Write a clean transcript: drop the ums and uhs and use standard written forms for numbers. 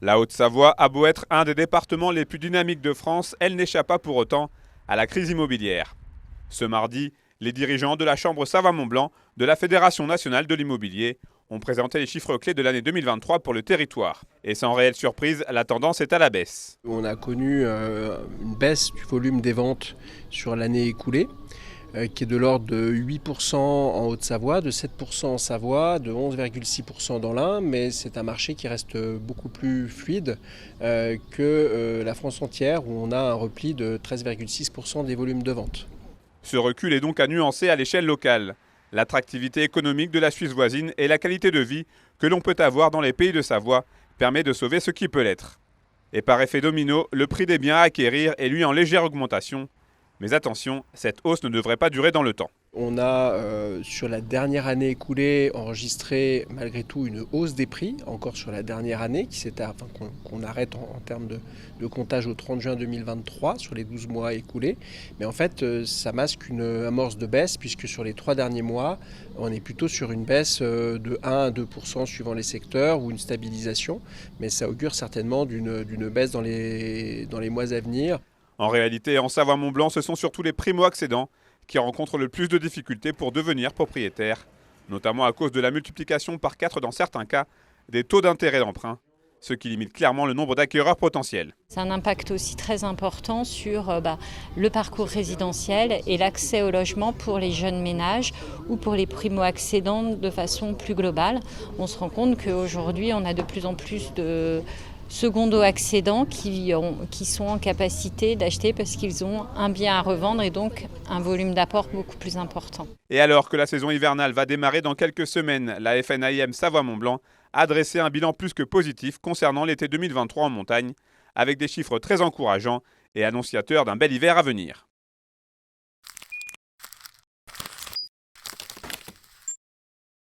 La Haute-Savoie a beau être un des départements les plus dynamiques de France, elle n'échappe pas pour autant à la crise immobilière. Ce mardi, les dirigeants de la Chambre Savoie-Mont-Blanc de la Fédération nationale de l'immobilier ont présenté les chiffres clés de l'année 2023 pour le territoire. Et sans réelle surprise, la tendance est à la baisse. On a connu une baisse du volume des ventes sur l'année écoulée, qui est de l'ordre de 8% en Haute-Savoie, de 7% en Savoie, de 11,6% dans l'Ain, mais c'est un marché qui reste beaucoup plus fluide que la France entière, où on a un repli de 13,6% des volumes de vente. Ce recul est donc à nuancer à l'échelle locale. L'attractivité économique de la Suisse voisine et la qualité de vie que l'on peut avoir dans les pays de Savoie permet de sauver ce qui peut l'être. Et par effet domino, le prix des biens à acquérir est lui en légère augmentation. Mais attention, cette hausse ne devrait pas durer dans le temps. On a, sur la dernière année écoulée, enregistré malgré tout une hausse des prix, encore sur la dernière année, qu'on arrête en termes de comptage au 30 juin 2023, sur les 12 mois écoulés. Mais en fait, ça masque une amorce de baisse, puisque sur les 3 derniers mois, on est plutôt sur une baisse de 1 à 2% suivant les secteurs, ou une stabilisation. Mais ça augure certainement d'une baisse dans les mois à venir. En réalité, en Savoie-Mont-Blanc, ce sont surtout les primo-accédants qui rencontrent le plus de difficultés pour devenir propriétaires, notamment à cause de la multiplication par 4 dans certains cas des taux d'intérêt d'emprunt, ce qui limite clairement le nombre d'acquéreurs potentiels. C'est un impact aussi très important sur le parcours résidentiel et l'accès au logement pour les jeunes ménages ou pour les primo-accédants de façon plus globale. On se rend compte qu'aujourd'hui, on a de plus en plus de secondo-accédants qui sont en capacité d'acheter parce qu'ils ont un bien à revendre et donc un volume d'apport beaucoup plus important. Et alors que la saison hivernale va démarrer dans quelques semaines, la FNAIM Savoie-Mont-Blanc a dressé un bilan plus que positif concernant l'été 2023 en montagne, avec des chiffres très encourageants et annonciateurs d'un bel hiver à venir.